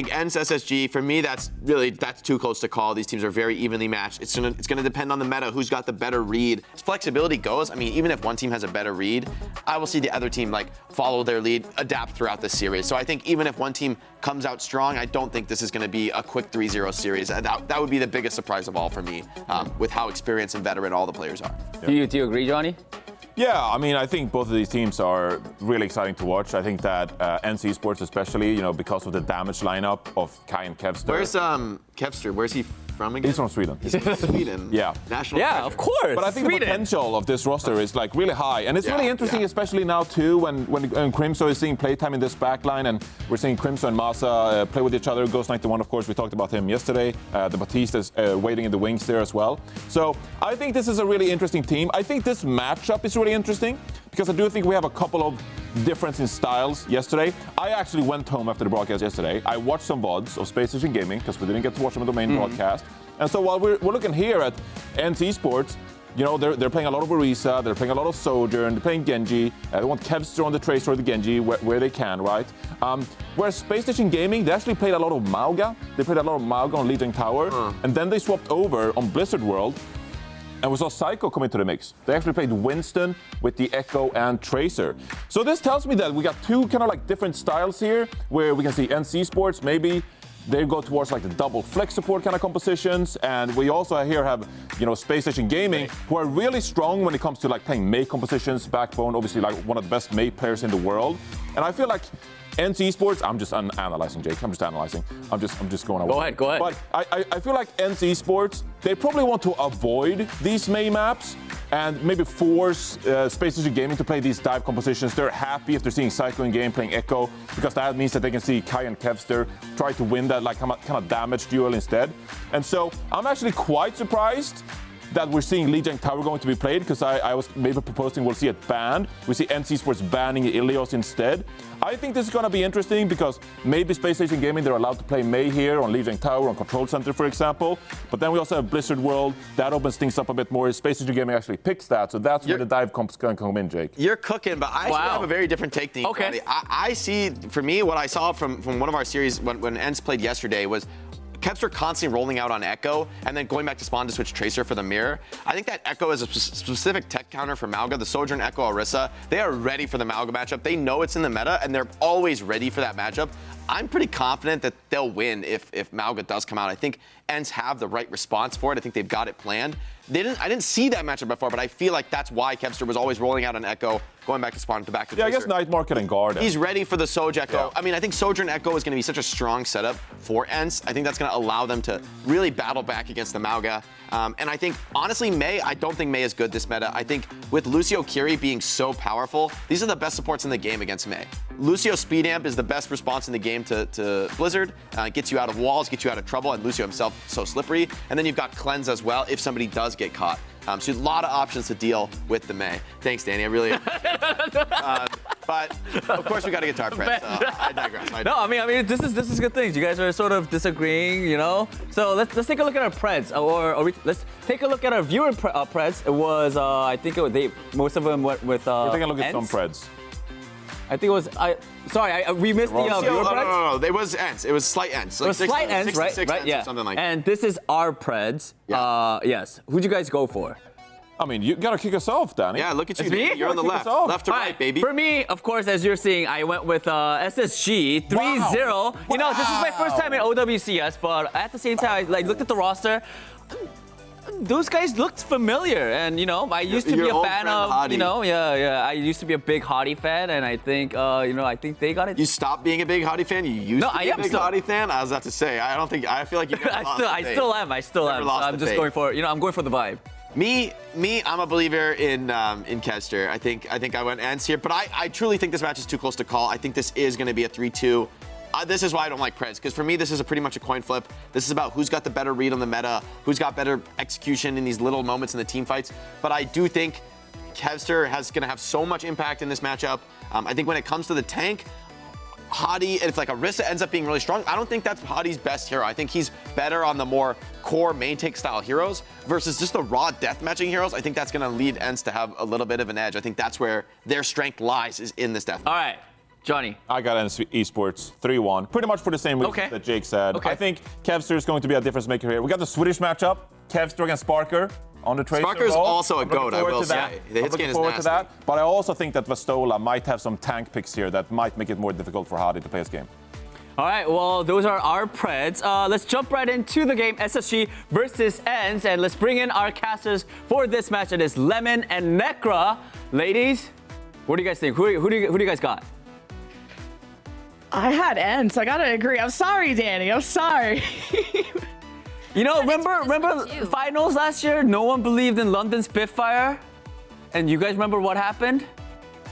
think ENCE, SSG, for me, that's too close to call. These teams are very evenly matched. It's gonna depend on the meta, who's got the better read. As flexibility goes, I mean, even if one team has a better read, I will see the other team follow their lead, adapt throughout the series. So I think even if one team comes out strong, I don't think this is gonna be a quick 3-0 series. That would be the biggest surprise of all for me, with how experienced and veteran all the players are. Yeah. Do you agree, Johnny? Yeah, I mean, I think both of these teams are really exciting to watch. I think that ENCE Esports especially, because of the damage lineup of Kai and Kevster. Where's Kevster? Where's he from again? He's from Sweden. He's from Sweden. Yeah. National Yeah, treasure. of course. But I think Sweden. the potential of this roster is really high. And it's really interesting, especially now too, when Crimso is seeing playtime in this backline, and we're seeing Crimso and Masa play with each other. Ghost 91, of course, we talked about him yesterday. The Batista is waiting in the wings there as well. So I think this is a really interesting team. I think this matchup is really interesting because I do think we have a couple of difference in styles yesterday. I actually went home after the broadcast yesterday. I watched some VODs of Spacestation Gaming because we didn't get to watch them on the main broadcast. And so while we're looking here at ENCE Esports, they're playing a lot of Orisa, they're playing a lot of Sojourn, they're playing Genji. They want Kevster on the Tracer or the Genji where they can, right? Whereas Spacestation Gaming, they actually played a lot of Mauga. They played a lot of Mauga on Legion Tower. And then they swapped over on Blizzard World. And we saw Psycho come into the mix. They actually played Winston with the Echo and Tracer. So this tells me that we got two kind of different styles here, where we can see ENCE Esports, maybe they go towards the double flex support kind of compositions. And we also here have, Spacestation Gaming, who are really strong when it comes to playing Mei compositions. Backbone, obviously one of the best Mei players in the world. And I feel like ENCE Esports, I'm just analyzing, Jake. I'm just analyzing. I'm just going away. Go ahead. But I feel like ENCE Esports, they probably want to avoid these Mei maps and maybe force Spacestation Gaming to play these dive compositions. They're happy if they're seeing Psycho in game playing Echo, because that means that they can see Kai and Kevster try to win that kind of damage duel instead. And so I'm actually quite surprised that we're seeing Legion Tower going to be played, because I was maybe proposing we'll see it banned. We see ENCE Esports banning Ilios instead. I think this is going to be interesting because maybe Spacestation Gaming, they're allowed to play Mei here on Legion Tower, on Control Center, for example. But then we also have Blizzard World. That opens things up a bit more. Spacestation Gaming actually picks that, so that's where the dive comp's going to come in, Jake. You're cooking, but I have a very different take than you. Okay. I see, for me, what I saw from one of our series when ENCE played yesterday was Kevster constantly rolling out on Echo and then going back to spawn to switch Tracer for the mirror. I think that Echo is a specific tech counter for Mauga. The Sojourn, Echo, Orisa, they are ready for the Mauga matchup. They know it's in the meta, and they're always ready for that matchup. I'm pretty confident that they'll win if Mauga does come out. I think ENCE have the right response for it. I think they've got it planned. I didn't see that matchup before, but I feel like that's why Kevster was always rolling out on Echo, going back to spawn to back to Tracer. I guess Night Market and Garden. He's ready for the Soj Echo. Yeah. I mean, I think Sojourn Echo is going to be such a strong setup for ENCE. I think that's going to allow them to really battle back against the Mauga. And I think, honestly, Mei, I don't think Mei is good this meta. I think with Lucio Kiri being so powerful, these are the best supports in the game against Mei. Lucio Speed Amp is the best response in the game to Blizzard. Gets you out of walls, gets you out of trouble, and Lucio himself so slippery. And then you've got Cleanse as well if somebody does get caught. So a lot of options to deal with the Mei. Thanks, Danny. I really appreciate it. But of course, we got to get to our Preds. I digress. I mean, this is good things. You guys are sort of disagreeing, So let's take a look at our Preds, let's take a look at our viewer Preds. It was I think most of them went with. Take a look at ENCE. some Preds. I think it was. We missed the viewer Preds. No. It was ENCE. It was slight ENCE. It was slight ENCE, right? ENCE Yeah. or something like that. And this is our Preds. Yeah. Yes. Who'd you guys go for? I mean, you got to kick us off, Danny. Yeah, look at you. It's me? You're on the Kick left. us off. Left to right, baby. For me, of course, as you're seeing, I went with SSG 3-0. Wow. This is my first time in OWCS, but at the same time, I looked at the roster. Those guys looked familiar, and I used to be a fan of, I used to be a big Hottie fan, and I think, I think they got it. You stopped being a big Hottie fan? You used to be a big still. Hottie fan? I was about to say, I feel like you never lost the I faith. still am. So I'm just going for, I'm going for the vibe. Me, I'm a believer in Kevster. I think I went ENCE here, but I truly think this match is too close to call. I think this is going to be a 3-2. This is why I don't like Preds, because for me, this is pretty much a coin flip. This is about who's got the better read on the meta, who's got better execution in these little moments in the team fights. But I do think Kevster is going to have so much impact in this matchup. I think when it comes to the tank, Hottie, if Orisa ends up being really strong, I don't think that's Hottie's best hero. I think he's better on the more core main take style heroes versus just the raw deathmatching heroes. I think that's going to lead ENCE to have a little bit of an edge. I think that's where their strength lies, is in this deathmatch. All right. Johnny. I got ENCE Esports 3-1. Pretty much for the same reason that Jake said. Okay. I think Kevster is going to be a difference maker here. We got the Swedish matchup. Kevster against Sparker on the Tracer. Sparker's role. also a goat, I will say. The hit scan is nasty. To that. But I also think that Vastola might have some tank picks here that might make it more difficult for Hadi to play his game. All right, well, those are our Preds. Let's jump right into the game, SSG versus ENCE, and let's bring in our casters for this match. It is Lemon and Necra. Ladies, what do you guys think? Who do you guys got? I had ENCE. I gotta agree. I'm sorry, Danny. I'm sorry. You know, remember finals last year? No one believed in London Spitfire, and you guys remember what happened?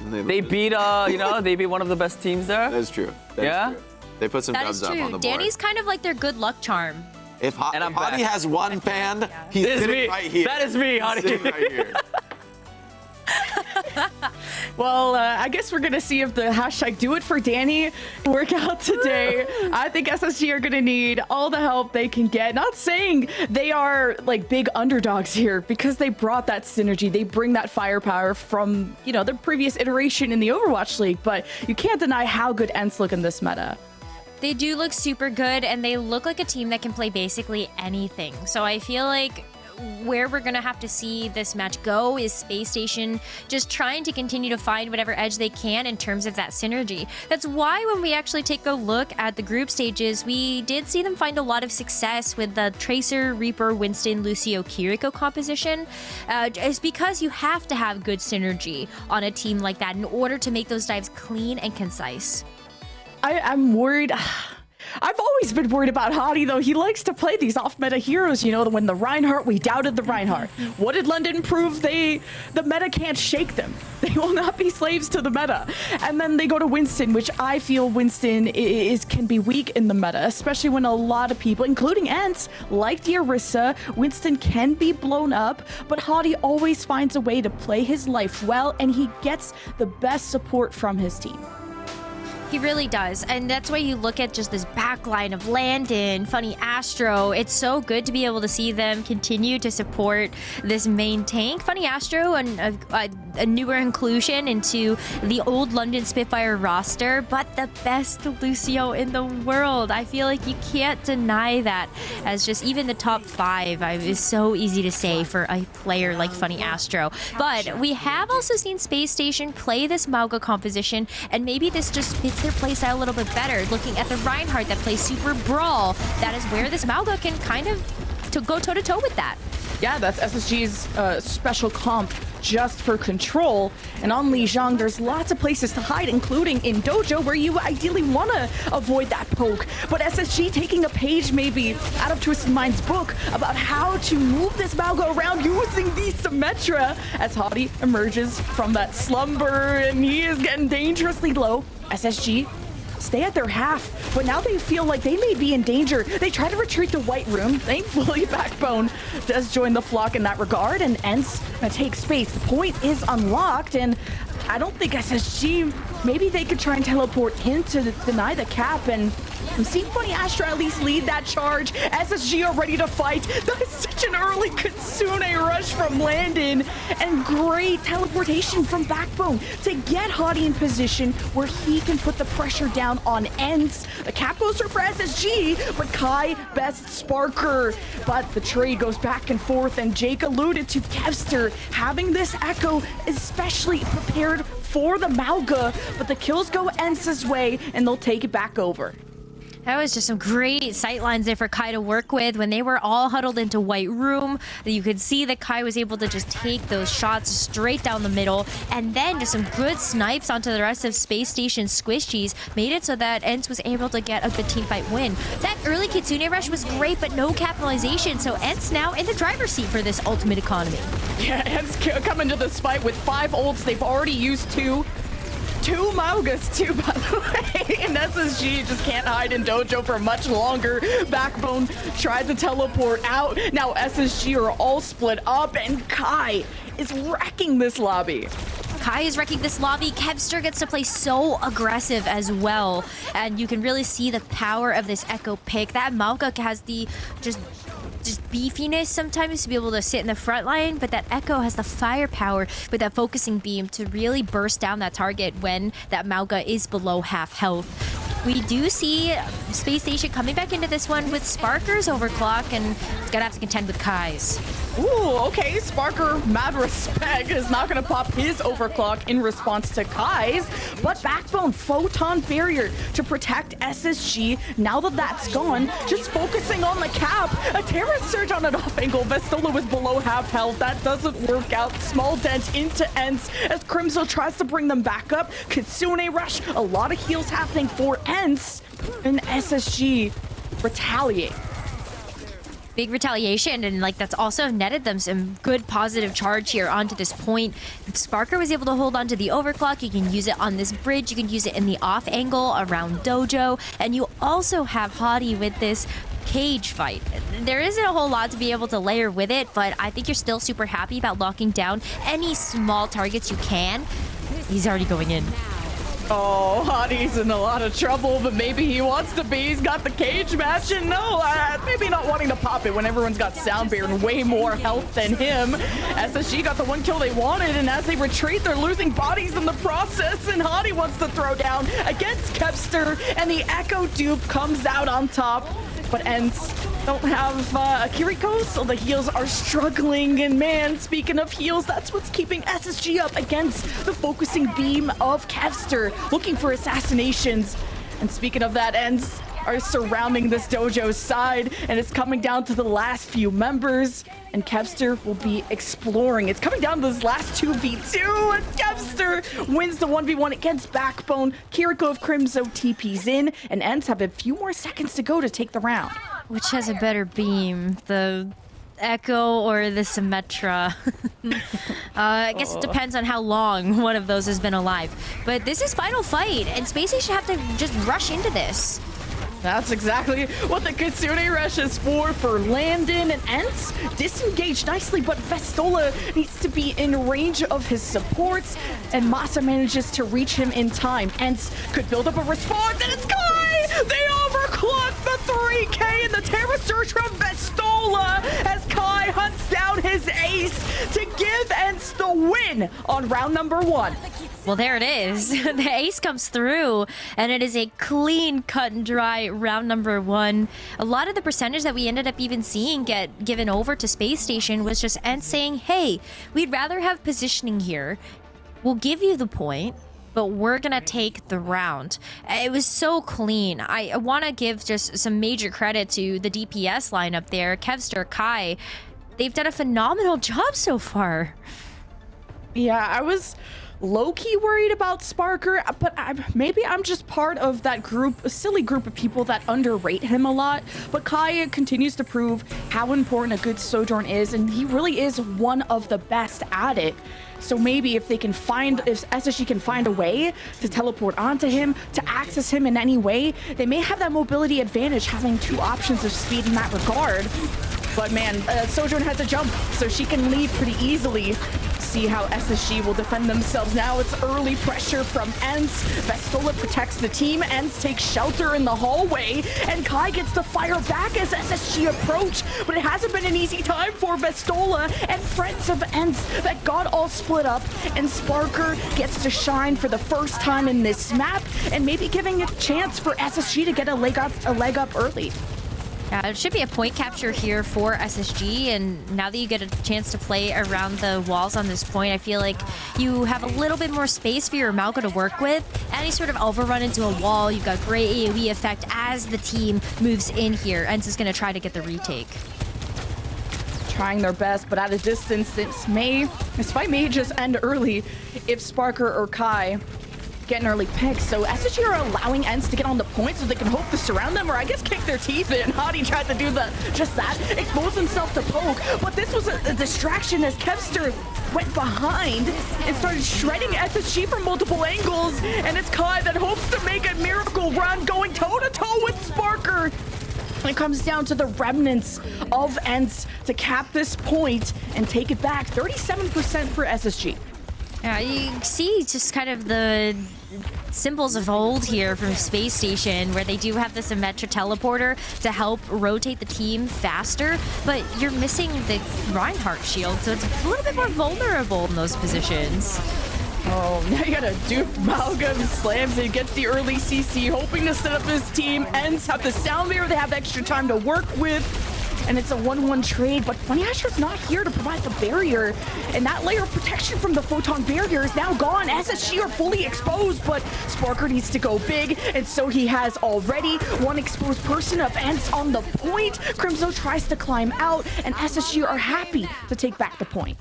They beat, they beat one of the best teams there. That's true. That's true. They put some dubs up on the board. Danny's kind of like their good luck charm. If Hadi has one fan, he's sitting right here. That is me, Hadi. Sitting right here. Well, I guess we're gonna see if the hashtag do it for Danny work out today. I think SSG are gonna need all the help they can get. Not saying they are like big underdogs here because they brought that synergy. They bring that firepower from, their previous iteration in the Overwatch League, but you can't deny how good ENCE look in this meta. They do look super good, and they look like a team that can play basically anything. So I feel like where we're going to have to see this match go is Spacestation just trying to continue to find whatever edge they can in terms of that synergy. That's why when we actually take a look at the group stages, we did see them find a lot of success with the Tracer, Reaper, Winston, Lucio, Kiriko composition. It's because you have to have good synergy on a team like that in order to make those dives clean and concise. I'm worried. I've always been worried about Hadi, though. He likes to play these off-meta heroes, when the Reinhardt, we doubted the Reinhardt. What did London prove? The meta can't shake them. They will not be slaves to the meta. And then they go to Winston, which I feel Winston can be weak in the meta, especially when a lot of people, including ENCE, like the Orisa, Winston can be blown up, but Hadi always finds a way to play his life well, and he gets the best support from his team. He really does, and that's why you look at just this backline of Landon, Funny Astro. It's so good to be able to see them continue to support this main tank. Funny Astro, and a newer inclusion into the old London Spitfire roster, but the best Lucio in the world. I feel like you can't deny that as just even the top 5 is so easy to say for a player like Funny Astro. But we have also seen Spacestation play this Mauga composition, and maybe this just fits their playstyle a little bit better. Looking at the Reinhardt that plays super brawl, that is where this Mauga can kind of go toe-to-toe with that. Yeah, that's SSG's special comp just for control. And on Lijiang, there's lots of places to hide, including in Dojo, where you ideally want to avoid that poke. But SSG taking a page maybe out of Twisted Mind's book about how to move this Mauga around using the Symmetra as Hadi emerges from that slumber, and he is getting dangerously low. SSG stay at their half, but now they feel like they may be in danger. They try to retreat to White Room. Thankfully, Backbone does join the flock in that regard, and ENCE takes space. The point is unlocked, and I don't think SSG, maybe they could try and teleport in to deny the cap, and I'm seeing Funny Astra at least lead that charge. SSG are ready to fight. That is such an early Kitsune rush from Landon, and great teleportation from Backbone to get Hadi in position where he can put the pressure down on ENCE. The cap goes for SSG, but Kai bests Sparker. But the trade goes back and forth, and Jake alluded to Kevster having this Echo especially prepared for the Mauga, but the kills go ENCE's way, and they'll take it back over. That was just some great sight lines there for Kai to work with. When they were all huddled into White Room, you could see that Kai was able to just take those shots straight down the middle, and then just some good snipes onto the rest of Space Station Squishies made it so that ENCE was able to get a good teamfight win. That early Kitsune rush was great, but no capitalization, so ENCE now in the driver's seat for this ultimate economy. Yeah, ENCE coming to this fight with 5 ults. They've already used 2 Maugas too, by the way, and SSG just can't hide in Dojo for much longer. Backbone tried to teleport out. Now SSG are all split up, and Kai is wrecking this lobby. Kai is wrecking this lobby. Kevster gets to play so aggressive as well, and you can really see the power of this Echo pick. That Mauga has the just just beefiness sometimes to be able to sit in the front line, but that Echo has the firepower with that focusing beam to really burst down that target when that Mauga is below half health. We do see Space Station coming back into this one with Sparker's overclock, and it's gonna have to contend with Kai's. Ooh, okay. Sparker, mad respect, is not going to pop his overclock in response to Kai's. But Backbone, Photon Barrier to protect SSG. Now that that's gone, just focusing on the cap. A Terra Surge on an off angle. Vestola was below half health. That doesn't work out. Small dent into ENCE as Crimso tries to bring them back up. Kitsune Rush. A lot of heals happening for ENCE. And SSG retaliate. Big retaliation, and like that's also netted them some good positive charge here onto this point. Sparker was able to hold on to the overclock. You can use it on this bridge. You can use it in the off angle around Dojo, and you also have Hottie with this cage fight. There isn't a whole lot to be able to layer with it, but I think you're still super happy about locking down any small targets you can. He's already going in. Oh, Hottie's in a lot of trouble, but maybe he wants to be. He's got the cage match, and no, maybe not wanting to pop it when everyone's got Sound Bear and way more health than him. SSG got the one kill they wanted, and as they retreat, they're losing bodies in the process, and Hottie wants to throw down against Kepster, and the Echo dupe comes out on top. But ENCE don't have Kiriko, so the heals are struggling. And man, speaking of heals, that's what's keeping SSG up against the focusing beam of Kevster, looking for assassinations. And speaking of that, ENCE are surrounding this dojo's side, and it's coming down to the last few members. And Kevster will be exploring. It's coming down to this last 2v2, and Kevster wins the 1v1 against Backbone. Kiriko of Crimso TP's in, and ENCE have a few more seconds to go to take the round. Which has a better beam, the Echo or the Symmetra? I guess it depends on how long one of those has been alive. But this is final fight, and Space Station have to just rush into this. That's exactly what the Kitsune Rush is for Landon, and ENCE disengaged nicely, but Vestola needs to be in range of his supports, and Masa manages to reach him in time. ENCE could build up a response, and it's Kai! They overclock the 3K, and the Terra Surge from Vestola as Kai hunts down his ace to give ENCE the win on round number 1. Well, there it is. The ace comes through, and it is a clean, cut and dry round number 1. A lot of the percentage that we ended up even seeing get given over to Space Station was just ENCE saying, hey, we'd rather have positioning here. We'll give you the point, but we're gonna take the round. It was so clean. I want to give just some major credit to the DPS lineup there. Kevster, Kai, they've done a phenomenal job so far. Yeah, I was low-key worried about Sparker, but maybe I'm just part of that group, a silly group of people that underrate him a lot. But Kai continues to prove how important a good Sojourn is, and he really is one of the best at it. So maybe if SSG can find a way to teleport onto him, to access him in any way, they may have that mobility advantage, having 2 options of speed in that regard. But man, Sojourn has a jump, so she can leave pretty easily. See how SSG will defend themselves now. It's early pressure from ENCE. Vestola protects the team. ENCE takes shelter in the hallway, and Kai gets to fire back as SSG approach. But it hasn't been an easy time for Vestola and friends of ENCE that got all split up. And Sparker gets to shine for the first time in this map, and maybe giving a chance for SSG to get a leg up early. Yeah, it should be a point capture here for SSG, and now that you get a chance to play around the walls on this point, I feel like you have a little bit more space for your Malco to work with. Any sort of overrun into a wall, you've got great AoE effect as the team moves in here. ENCE is going to try to get the retake. Trying their best, but at a distance, this fight may just end early if Sparker or Kai get an early pick. So SSG are allowing ENCE to get on the point so they can hope to surround them, or I guess kick their teeth in. Hottie tried to do just that, expose himself to poke, but this was a distraction as Kevster went behind and started shredding SSG from multiple angles, and it's Kai that hopes to make a miracle run, going toe-to-toe with Sparker. It comes down to the remnants of ENCE to cap this point and take it back. 37% for SSG. Yeah, you see just kind of the symbols of old here from Space Station, where they do have the Symmetra teleporter to help rotate the team faster, but you're missing the Reinhardt shield, so it's a little bit more vulnerable in those positions. Oh, now you gotta dupe Malgam, slams and gets the early CC, hoping to set up his team. ENCE have the sound barrier, they have extra time to work with. And it's a 1-1 trade, but Funny Astro's not here to provide the barrier. And that layer of protection from the Photon barrier is now gone. SSG are fully exposed, but Sparker needs to go big, and so he has already. One exposed person of ENCE on the point. Crimzo tries to climb out, and SSG are happy to take back the point.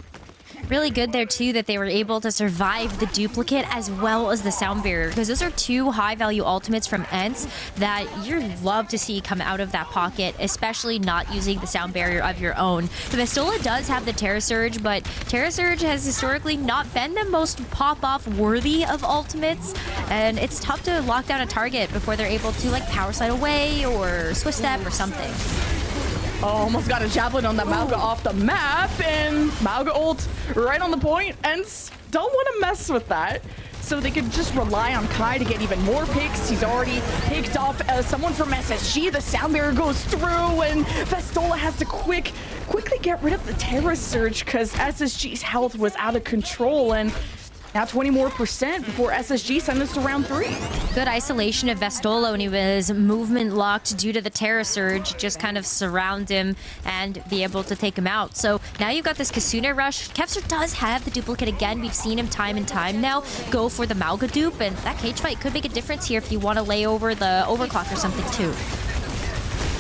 Really good there too that they were able to survive the duplicate as well as the sound barrier, because those are two high value ultimates from ENCE that you love to see come out of that pocket, especially not using the sound barrier of your own. The Vestola does have the Terra Surge, but Terra Surge has historically not been the most pop-off worthy of ultimates, and it's tough to lock down a target before they're able to like power slide away or Swift Step or something. Oh, almost got a javelin on that Mauga off the map, and Mauga ult right on the point. ENCE don't want to mess with that, so they could just rely on Kai to get even more picks. He's already picked off someone from SSG. The sound barrier goes through, and Vestola has to quickly get rid of the Terra Surge because SSG's health was out of control, and now 20% more before SSG send us to round 3. Good isolation of Vestola when he was movement locked due to the Terra Surge. Just kind of surround him and be able to take him out. So now you've got this Kasune rush. Kevster does have the duplicate again. We've seen him time and time now go for the Mauga dupe, and that cage fight could make a difference here if you want to lay over the overclock or something too.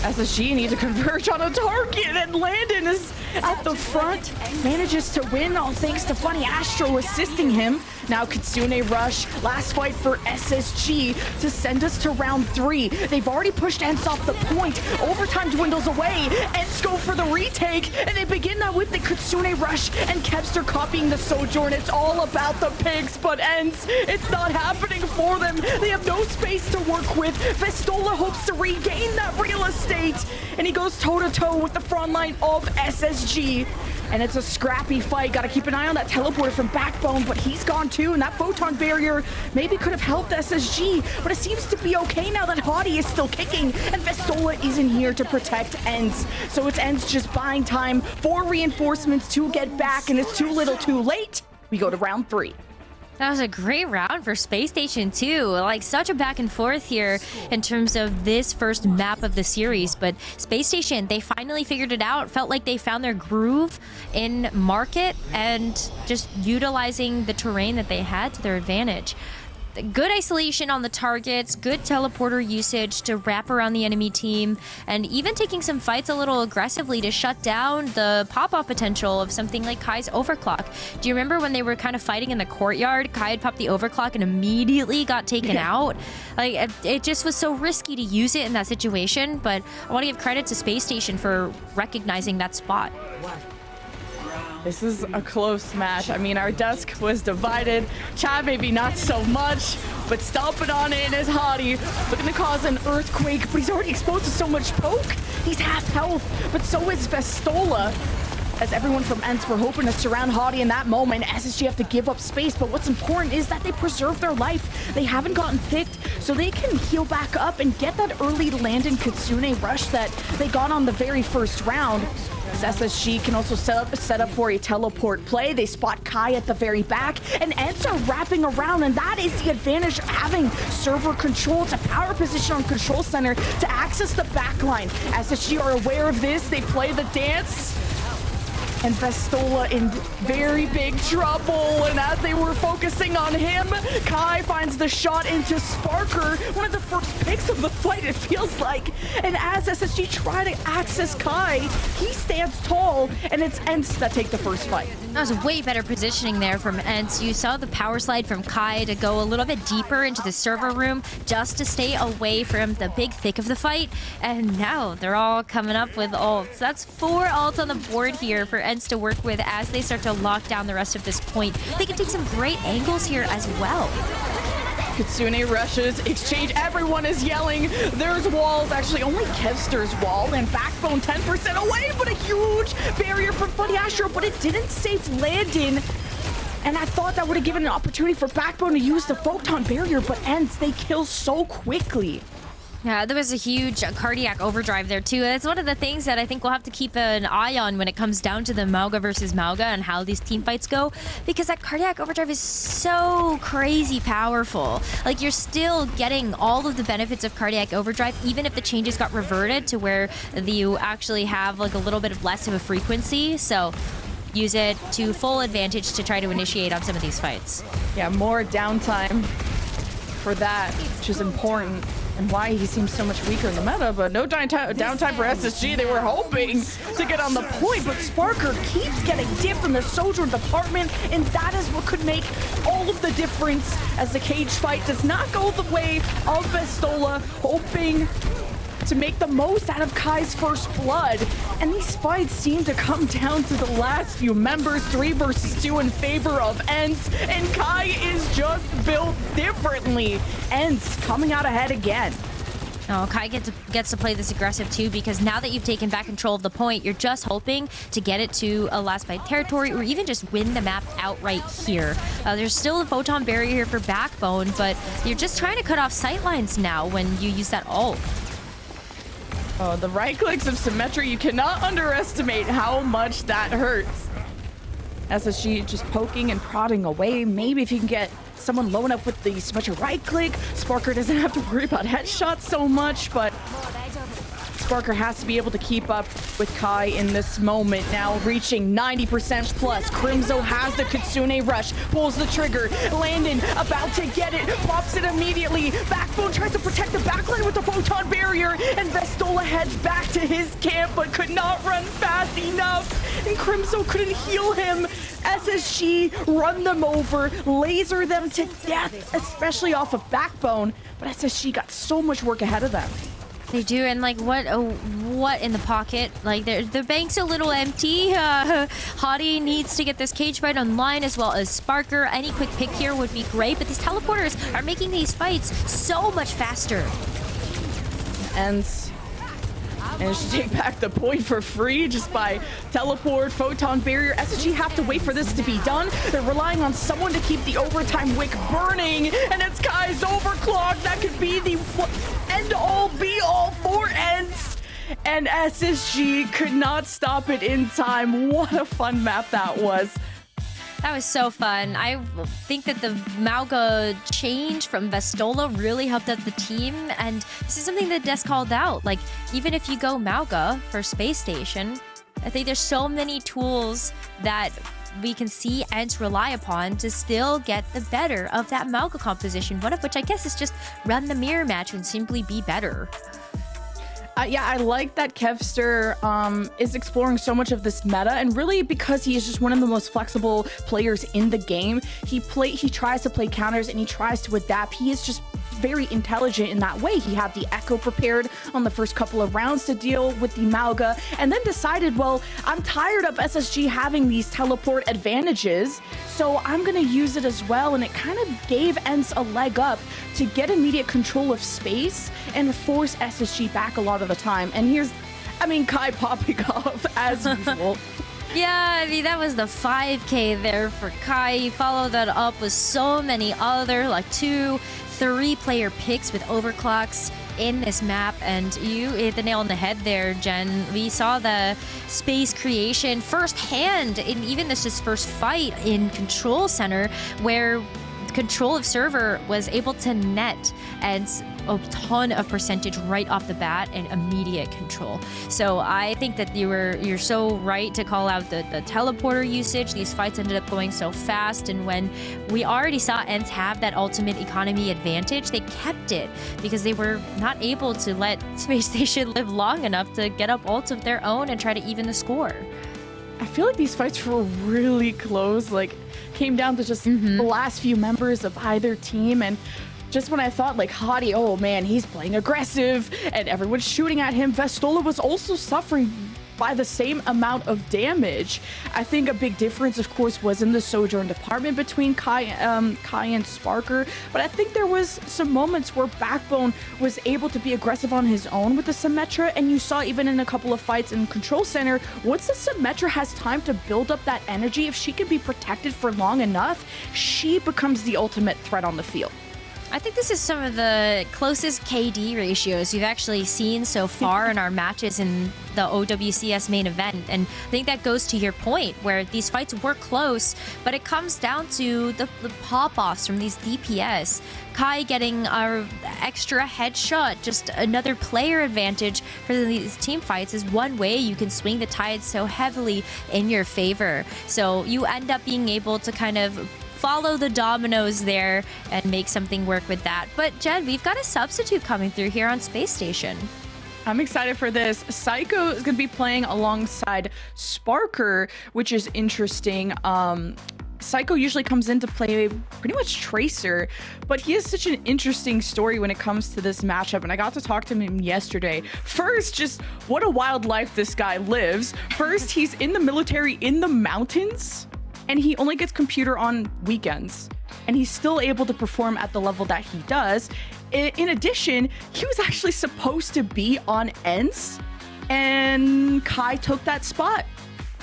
SSG need to converge on a target, and Landon is at the front, manages to win all thanks to Funny Astro assisting him. Now Kitsune rush, last fight for SSG to send us to round 3. They've already pushed ENCE off the point. Overtime dwindles away. ENCE go for the retake, and they begin that with the Kitsune rush, and Kevster copying the Sojourn. It's all about the picks, but ENCE, it's not happening for them. They have no space to work with. Vestola hopes to regain that real estate, and he goes toe-to-toe with the front line of SSG. And it's a scrappy fight. Got to keep an eye on that teleporter from Backbone, but he's gone too. And that Photon barrier maybe could have helped SSG, but it seems to be okay now that Hottie is still kicking, and Vestola isn't here to protect ENCE. So it's ENCE just buying time for reinforcements to get back, and it's too little too late. We go to round 3. That was a great round for Space Station too. Like such a back and forth here in terms of this first map of the series. But Space Station, they finally figured it out. Felt like they found their groove in market and just utilizing the terrain that they had to their advantage. Good isolation on the targets, good teleporter usage to wrap around the enemy team, and even taking some fights a little aggressively to shut down the pop-off potential of something like Kai's overclock. Do you remember when they were kind of fighting in the courtyard? Kai had popped the overclock and immediately got taken out. Like it just was so risky to use it in that situation, but I want to give credit to Space Station for recognizing that spot. This is a close match. I mean, our desk was divided. Chad maybe not so much, but stomping on it is Hottie. Looking to cause an earthquake, but he's already exposed to so much poke. He's half health, but so is Vestola. As everyone from ENCE were hoping to surround Hottie in that moment, SSG have to give up space, but what's important is that they preserve their life. They haven't gotten picked, so they can heal back up and get that early Landon Kitsune rush that they got on the very first round. As SSG can also set up for a teleport play. They spot Kai at the very back, and ENCE are wrapping around, and that is the advantage of having server control. It's a power position on Control Center to access the backline. SSG are aware of this. They play the dance. And Vestola in very big trouble, and as they were focusing on him, Kai finds the shot into Sparker, one of the first picks of the fight, it feels like. And as SSG try to access Kai, he stands tall, and it's ENCE that take the first fight. That was way better positioning there from ENCE. You saw the power slide from Kai to go a little bit deeper into the server room just to stay away from the big thick of the fight. And now they're all coming up with ults. That's 4 ults on the board here for ENCE to work with as they start to lock down the rest of this point. They can take some great angles here as well. Kitsune rushes, exchange, everyone is yelling. There's walls, actually only Kevster's wall, and Backbone 10% away, but a huge barrier from Funny Astro, but it didn't save Landon. And I thought that would have given an opportunity for Backbone to use the Photon Barrier, but ENCE, they kill so quickly. Yeah, there was a huge cardiac overdrive there too. That's one of the things that I think we'll have to keep an eye on when it comes down to the Mauga versus Mauga and how these team fights go, because that cardiac overdrive is so crazy powerful. Like, you're still getting all of the benefits of cardiac overdrive, even if the changes got reverted to where you actually have like a little bit of less of a frequency. So use it to full advantage to try to initiate on some of these fights. Yeah, more downtime for that, which is important. And why he seems so much weaker in the meta, but no downtime for SSG. They were hoping to get on the point, but Sparker keeps getting dipped in the Sojourn department, and that is what could make all of the difference as the cage fight does not go the way of Vestola, hoping to make the most out of Kai's first blood. And these fights seem to come down to the last few members, 3 versus 2 in favor of ENCE, and Kai is just built differently. ENCE coming out ahead again. Oh, Kai gets to play this aggressive too, because now that you've taken back control of the point, you're just hoping to get it to a last fight territory or even just win the map outright here. There's still a Photon Barrier here for Backbone, but you're just trying to cut off sightlines now when you use that ult. Oh, the right clicks of Symmetry, you cannot underestimate how much that hurts. SSG just poking and prodding away. Maybe if you can get someone low enough with the Symmetry right click, Sparker doesn't have to worry about headshots so much, but Sparker has to be able to keep up with Kai in this moment. Now reaching 90% plus. Crimzo has the Kitsune Rush, pulls the trigger. Landon about to get it, pops it immediately. Backbone tries to protect the backline with the Photon Barrier, and Vestola heads back to his camp, but could not run fast enough. And Crimzo couldn't heal him. SSG run them over, laser them to death, especially off of Backbone. But SSG got so much work ahead of them. They do, and like what in the pocket? Like the bank's a little empty. Hottie needs to get this cage fight online, as well as Sparker. Any quick pick here would be great, but these teleporters are making these fights so much faster. ENCE managed to take back the point for free just by teleport, Photon Barrier. SSG have to wait for this to be done. They're relying on someone to keep the overtime wick burning, and it's Kai's overclock. That could be the end-all, be-all for ENCE. And SSG could not stop it in time. What a fun map that was. That was so fun. I think that the Mauga change from Vestola really helped out the team, and this is something that Des called out. Like, even if you go Mauga for Space Station, I think there's so many tools that we can see ENCE rely upon to still get the better of that Mauga composition, one of which I guess is just run the mirror match and simply be better. Yeah, I like that Kevster is exploring so much of this meta, and really because he is just one of the most flexible players in the game. He tries to play counters and he tries to adapt. He is just very intelligent in that way. He had the Echo prepared on the first couple of rounds to deal with the Mauga, and then decided, well, I'm tired of SSG having these teleport advantages, so I'm gonna use it as well. And it kind of gave ENCE a leg up to get immediate control of space and force SSG back a lot of the time. And here's, Kai popping off as usual. Yeah, I mean, that was the 5K there for Kai. He followed that up with so many other, like 2-3 player picks with overclocks in this map, and you hit the nail on the head there, Jen. We saw the space creation firsthand in even this first fight in Control Center, where Control of Server was able to net and a ton of percentage right off the bat and immediate control. So I think that you're so right to call out the teleporter usage. These fights ended up going so fast, and when we already saw ENCE have that ultimate economy advantage, they kept it because they were not able to let Space Station live long enough to get up ults of their own and try to even the score. I feel like these fights were really close, like came down to just the last few members of either team. And just when I thought, like, Hottie, oh man, he's playing aggressive and everyone's shooting at him, Vestola was also suffering by the same amount of damage. I think a big difference, of course, was in the Sojourn department between Kai and Sparker, but I think there was some moments where Backbone was able to be aggressive on his own with the Symmetra, and you saw even in a couple of fights in Control Center, once the Symmetra has time to build up that energy, if she can be protected for long enough, she becomes the ultimate threat on the field. I think this is some of the closest KD ratios we've actually seen so far in our matches in the OWCS main event. And I think that goes to your point where these fights were close, but it comes down to the pop-offs from these DPS. Kai getting an extra headshot, just another player advantage for these team fights is one way you can swing the tide so heavily in your favor. So you end up being able to kind of follow the dominoes there and make something work with that. But Jen, we've got a substitute coming through here on Space Station. I'm excited for this. Psycho is going to be playing alongside Sparker, which is interesting. Psycho usually comes in to play pretty much Tracer, but he has such an interesting story when it comes to this matchup, and I got to talk to him yesterday. First, just what a wild life this guy lives. First, he's in the military in the mountains, and he only gets computer on weekends, and he's still able to perform at the level that he does. In addition, he was actually supposed to be on ENCE, and Kai took that spot.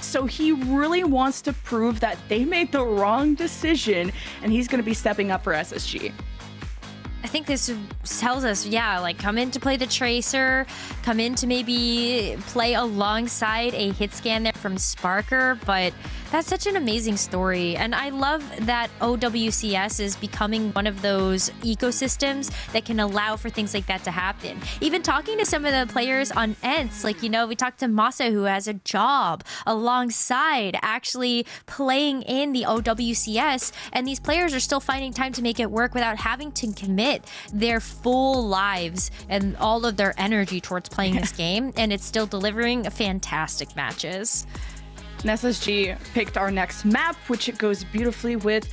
So he really wants to prove that they made the wrong decision, and he's going to be stepping up for SSG. I think this tells us, yeah, like come in to play the Tracer, come in to maybe play alongside a hit scan there from Sparker, but that's such an amazing story. And I love that OWCS is becoming one of those ecosystems that can allow for things like that to happen. Even talking to some of the players on ENCE, like, you know, we talked to Masa, who has a job alongside actually playing in the OWCS, and these players are still finding time to make it work without having to commit their full lives and all of their energy towards playing this game, and it's still delivering fantastic matches. SSG picked our next map, which it goes beautifully with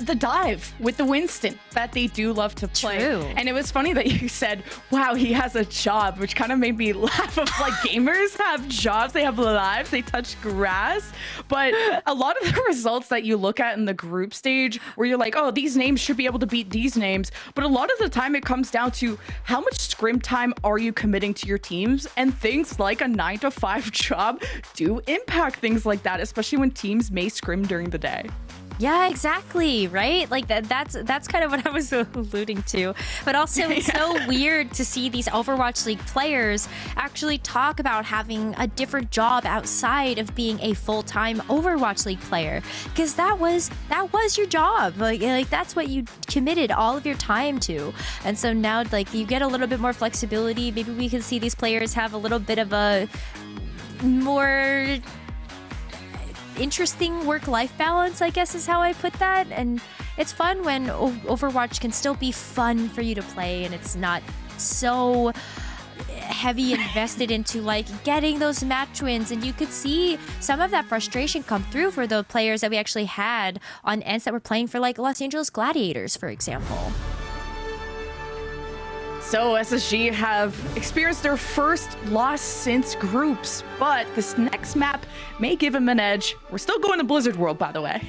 the dive with the Winston that they do love to play. True. And it was funny that you said, wow, he has a job, which kind of made me laugh of like gamers have jobs, they have lives, they touch grass. But a lot of the results that you look at in the group stage where you're like, oh, these names should be able to beat these names. But a lot of the time it comes down to how much scrim time are you committing to your teams? And things like a 9-to-5 job do impact things like that, especially when teams may scrim during the day. Yeah, exactly, right? Like that's kind of what I was alluding to. But also it's so weird to see these Overwatch League players actually talk about having a different job outside of being a full-time Overwatch League player, because that was your job. Like that's what you committed all of your time to. And so now like you get a little bit more flexibility. Maybe we can see these players have a little bit of a more interesting work-life balance, I guess is how I put that. And it's fun when Overwatch can still be fun for you to play, and it's not so heavy invested into like getting those match wins. And you could see some of that frustration come through for the players that we actually had on ENCE that were playing for like Los Angeles Gladiators, for example. So SSG have experienced their first loss since groups, but this next map may give them an edge. We're still going to Blizzard World, by the way.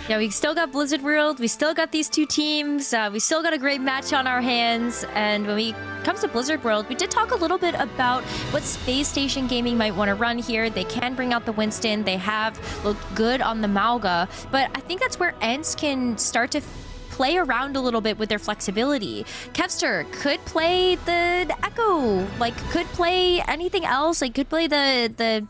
Yeah, we still got Blizzard World. We still got these two teams. We still got a great match on our hands. And when it comes to Blizzard World, we did talk a little bit about what Space Station Gaming might want to run here. They can bring out the Winston. They have looked good on the Mauga. But I think that's where ENCE can start to play around a little bit with their flexibility. Kevster could play the Echo, like could play anything else, like could play the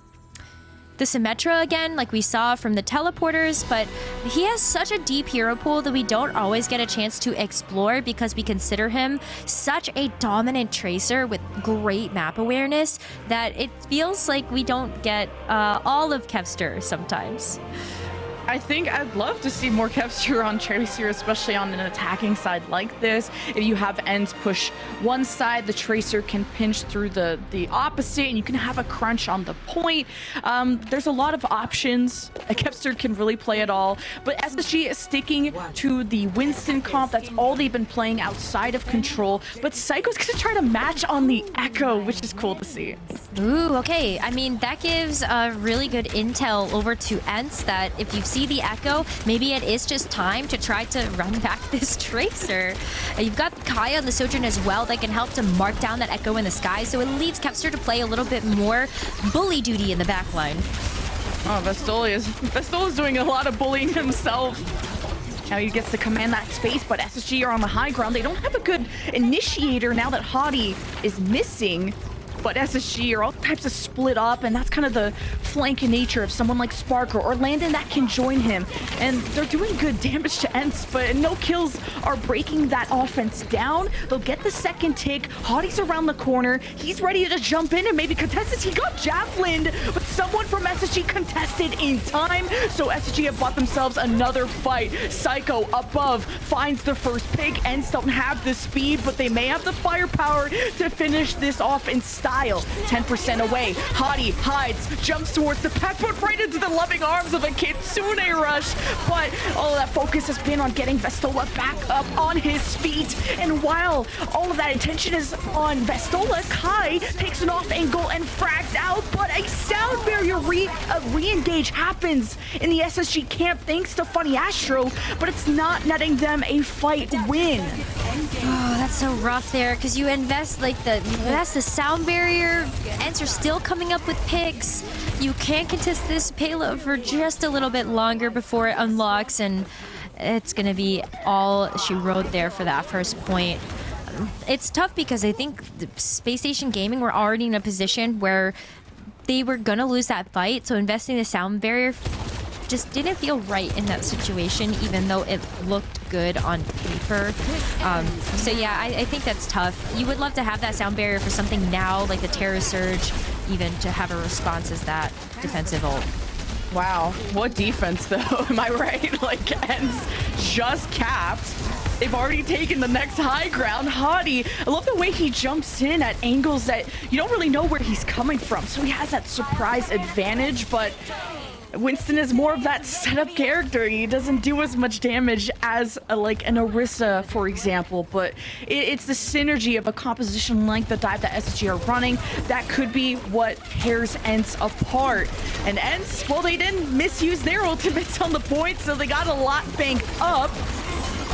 Symmetra again, like we saw from the teleporters, but he has such a deep hero pool that we don't always get a chance to explore because we consider him such a dominant tracer with great map awareness that it feels like we don't get all of Kevster sometimes. I think I'd love to see more Kevster on Tracer, especially on an attacking side like this. If you have ENCE push one side, the Tracer can pinch through the opposite, and you can have a crunch on the point. There's a lot of options. Kevster can really play it all, but SSG is sticking to the Winston comp. That's all they've been playing outside of Control, but Psycho's gonna try to match on the Echo, which is cool to see. Ooh, okay. I mean, that gives a really good intel over to ENCE that if you see the Echo, maybe it is just time to try to run back this Tracer. You've got Kai on the Sojourn as well that can help to mark down that Echo in the sky, so it leaves Kevster to play a little bit more bully duty in the backline. Oh, Vestola's doing a lot of bullying himself. Now he gets to command that space, but SSG are on the high ground. They don't have a good initiator now that Hottie is missing. But SSG are all types of split up, and that's kind of the flanking nature of someone like Sparker or Landon that can join him. And they're doing good damage to ENCE, but no kills are breaking that offense down. They'll get the second tick. Hottie's around the corner. He's ready to jump in and maybe contest this. He got javelined, but someone from SSG contested in time. So SSG have bought themselves another fight. Psycho above finds the first pick. ENCE don't have the speed, but they may have the firepower to finish this off in style. 10% away. Hottie hides, jumps towards the pack, but right into the loving arms of a Kitsune Rush. But all of that focus has been on getting Vestola back up on his feet. And while all of that attention is on Vestola, Kai takes an off angle and frags out. But a sound barrier re-engage happens in the SSG camp thanks to Funny Astro, but it's not netting them a fight win. Oh, that's so rough there, because you invest that's the sound barrier. ENCE are still coming up with picks. You can't contest this payload for just a little bit longer before it unlocks, and it's gonna be all she wrote there for that first point. It's tough because I think the Space Station Gaming were already in a position where they were gonna lose that fight, so investing the sound barrier just didn't feel right in that situation, even though it looked good on paper. So yeah, I think that's tough. You would love to have that sound barrier for something now, like the Terror Surge, even to have a response as that defensive ult. Wow, what defense though, am I right? Like, ENCE just capped. They've already taken the next high ground. Hottie, I love the way he jumps in at angles that you don't really know where he's coming from. So he has that surprise advantage, but Winston is more of that setup character. He doesn't do as much damage as like an Orisa, for example, but it's the synergy of a composition like the dive that SSG are running that could be what tears ENCE apart. And ENCE, well, they didn't misuse their ultimates on the point, so they got a lot banked up.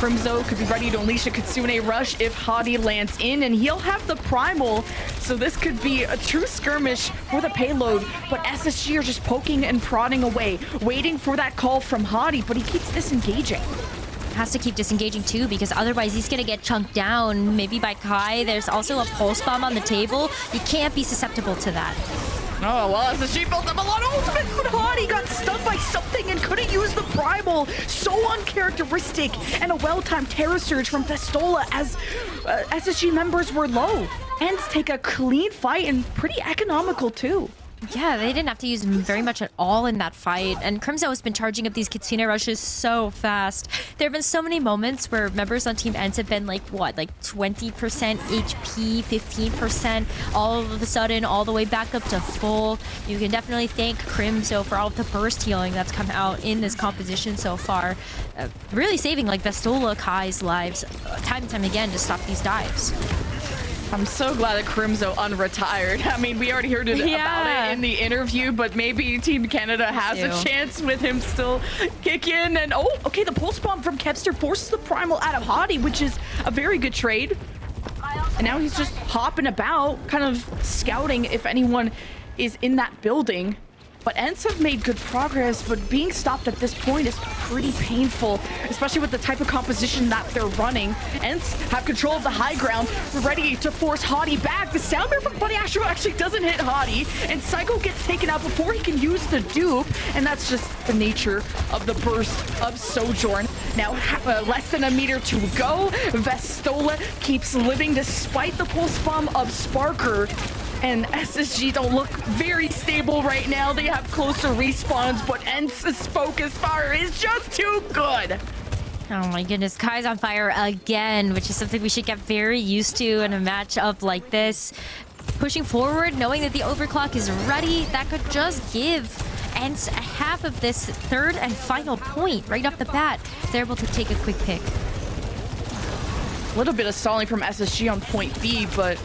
Crimzo could be ready to unleash a Kitsune Rush if Hottie lands in, and he'll have the Primal, so this could be a true skirmish for the payload, but SSG are just poking and prodding away, waiting for that call from Hottie, but he keeps disengaging. Has to keep disengaging too, because otherwise he's gonna get chunked down, maybe by Kai. There's also a pulse bomb on the table. You can't be susceptible to that. Oh, well, SSG built up a lot of ultimate, but Hottie got stunned by something and couldn't use the Primal. So uncharacteristic, and a well-timed Terror Surge from Vestola as SSG members were low. ENCE take a clean fight and pretty economical too. Yeah, they didn't have to use very much at all in that fight, and Crimzo has been charging up these Kitsune Rushes so fast. There have been so many moments where members on Team ENCE have been like, what, like 20% HP, 15%, all of a sudden, all the way back up to full. You can definitely thank Crimzo for all of the burst healing that's come out in this composition so far. Really saving like Vestola, Kai's lives time and time again to stop these dives. I'm so glad that Crimzo unretired. I mean, we already heard about it in the interview, but maybe Team Canada has a chance with him still kick in. And oh, okay, the pulse bomb from Kevster forces the Primal out of Hottie, which is a very good trade. And now he's just hopping about, kind of scouting if anyone is in that building. But ENCE have made good progress, but being stopped at this point is pretty painful, especially with the type of composition that they're running. ENCE have control of the high ground, ready to force Hottie back. The sound barrier from Funny Astro actually doesn't hit Hottie, and Psycho gets taken out before he can use the dupe, and that's just the nature of the burst of Sojourn. Now, less than a meter to go. Vestola keeps living despite the pulse bomb of Sparker. And SSG don't look very stable right now. They have closer respawns, but ENCE's focus fire is just too good. Oh my goodness, Kai's on fire again, which is something we should get very used to in a matchup like this. Pushing forward, knowing that the overclock is ready, that could just give ENCE half of this third and final point right off the bat. They're able to take a quick pick. A little bit of stalling from SSG on point B, but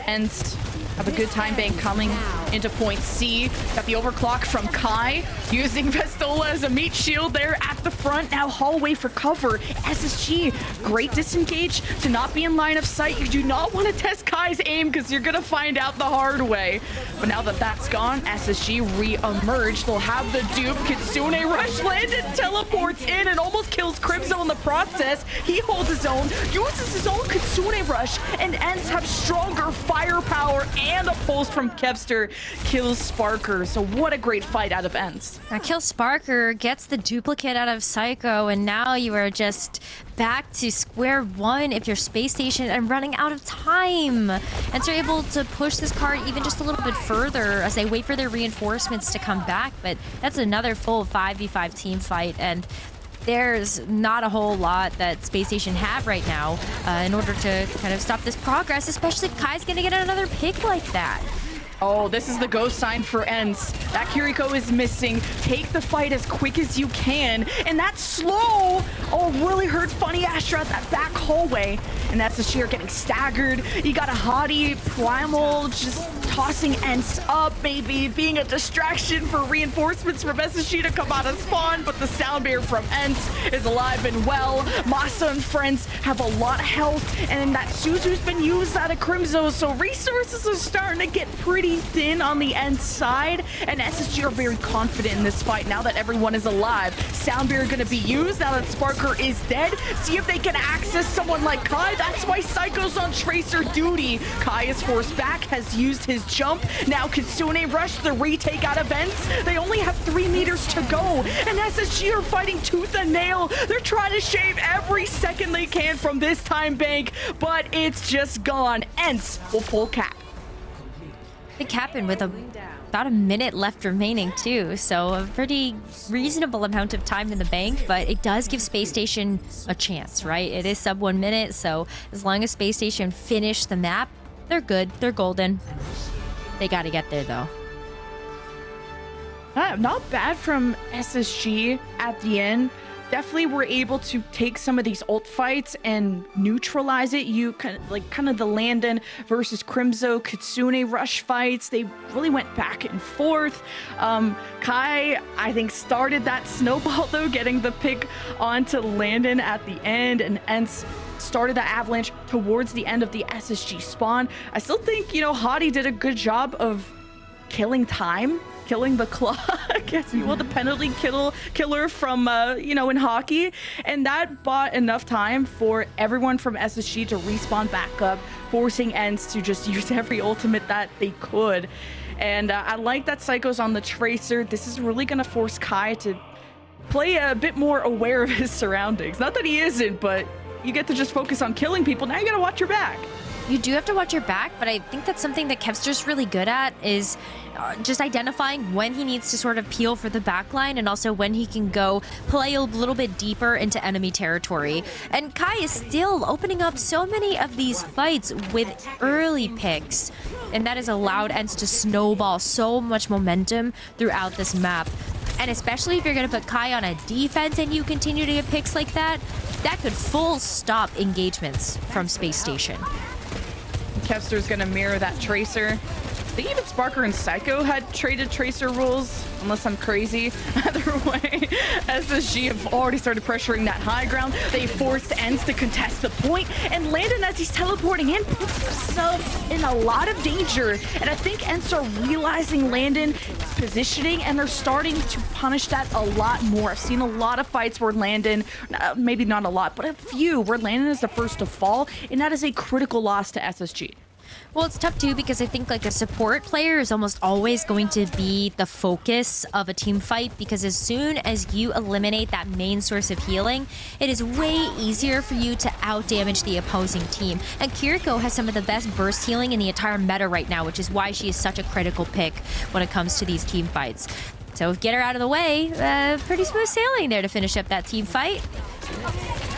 ENCE have a good time bank coming into point C. Got the overclock from Kai, using Vestola as a meat shield there at the front. Now hallway for cover. SSG, great disengage to not be in line of sight. You do not want to test Kai's aim because you're going to find out the hard way. But now that that's gone, SSG re-emerge. They'll have the dupe. Kitsune rush landed, teleports in and almost kills Crimzo in the process. He holds his own, uses his own Kitsune rush, and ENCE have stronger firepower and a pulse from Kevster kills Sparker. So what a great fight out of ENCE. Now kill Sparker, gets the duplicate out of Psycho, and now you are just back to square one if you're Space Station and running out of time. And so you're able to push this card even just a little bit further as they wait for their reinforcements to come back. But that's another full 5v5 team fight, and there's not a whole lot that Space Station have right now in order to kind of stop this progress, especially if Kai's gonna get another pick like that. Oh, this is the go sign for ENCE. That Kiriko is missing. Take the fight as quick as you can. And that slow, really hurt Funny Astra at that back hallway. And that's the sheer getting staggered. You got a hottie, Primal, just tossing ENCE up, maybe being a distraction for reinforcements from SSG to come out of spawn. But the sound barrier from ENCE is alive and well. Masa and friends have a lot of health. And that Suzu's been used out of Crimzo. So resources are starting to get pretty thin on the ENCE side, and SSG are very confident in this fight now that everyone is alive. Sound barrier gonna be used now that Sparker is dead. See if they can access someone like Kai. That's why Psycho's on Tracer duty. Kai is forced back, has used his jump. Now Kitsune rush the retake out of ENCE. They only have 3 meters to go, and SSG are fighting tooth and nail. They're trying to shave every second they can from this time bank, but it's just gone. ENCE will pull cap. The captain with about a minute left remaining too, so a pretty reasonable amount of time in the bank, but it does give Space Station a chance, right? It is sub 1 minute, so as long as Space Station finish the map, they're good, they're golden. They gotta get there though. Not bad from SSG at the end. Definitely were able to take some of these ult fights and neutralize it. You kind of the Landon versus Crimzo Kitsune rush fights. They really went back and forth. Kai, I think, started that snowball though, getting the pick onto Landon at the end, and ENCE started the avalanche towards the end of the SSG spawn. I still think, Hottie did a good job of killing time, killing the clock, if you will, the penalty killer from, in hockey. And that bought enough time for everyone from SSG to respawn back up, forcing ENCE to just use every ultimate that they could. And I like that Psycho's on the Tracer. This is really going to force Kai to play a bit more aware of his surroundings. Not that he isn't, but you get to just focus on killing people. Now you got to watch your back. You do have to watch your back, but I think that's something that Kevster's really good at, is just identifying when he needs to sort of peel for the backline, and also when he can go play a little bit deeper into enemy territory. And Kai is still opening up so many of these fights with early picks, and that has allowed ENCE to snowball so much momentum throughout this map. And especially if you're going to put Kai on a defense and you continue to get picks like that, that could full stop engagements from Space Station. Kevster's gonna mirror that Tracer. I think even Sparker and Psycho had traded Tracer rules, unless I'm crazy. Either way, SSG have already started pressuring that high ground. They forced ENCE to contest the point, and Landon, as he's teleporting in, puts himself in a lot of danger. And I think ENCE are realizing Landon's positioning, and they're starting to punish that a lot more. I've seen a lot of fights where Landon, maybe not a lot, but a few, where Landon is the first to fall, and that is a critical loss to SSG. Well, it's tough too because I think like a support player is almost always going to be the focus of a team fight, because as soon as you eliminate that main source of healing, it is way easier for you to out-damage the opposing team. And Kiriko has some of the best burst healing in the entire meta right now, which is why she is such a critical pick when it comes to these team fights. So get her out of the way. Pretty smooth sailing there to finish up that team fight.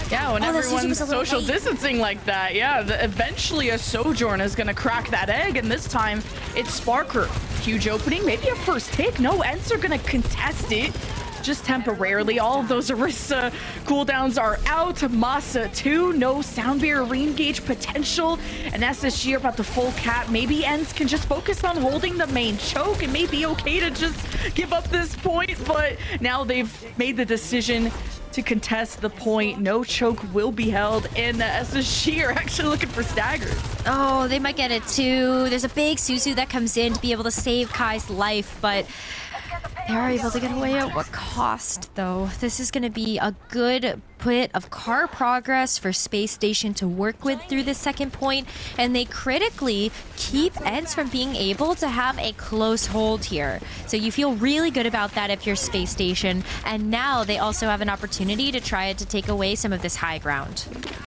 Yeah, when everyone's social distancing like that, yeah, eventually a Sojourn is going to crack that egg, and this time it's Sparker. Huge opening, maybe a first take. No, ENCE are going to contest it just temporarily. All of those Orisa cooldowns are out. Masa too, no sound barrier re-engage potential, and SSG are about to full cap. Maybe ENCE can just focus on holding the main choke. It may be okay to just give up this point, but now they've made the decision to contest the point. No choke will be held, and the SSG are actually looking for staggers. Oh, they might get it too. There's a big Suzu that comes in to be able to save Kai's life, but they are able to get away at what cost, though? This is going to be a good bit of car progress for Space Station to work with through the second point, and they critically keep ENCE from being able to have a close hold here. So you feel really good about that if you're Space Station, and now they also have an opportunity to try to take away some of this high ground.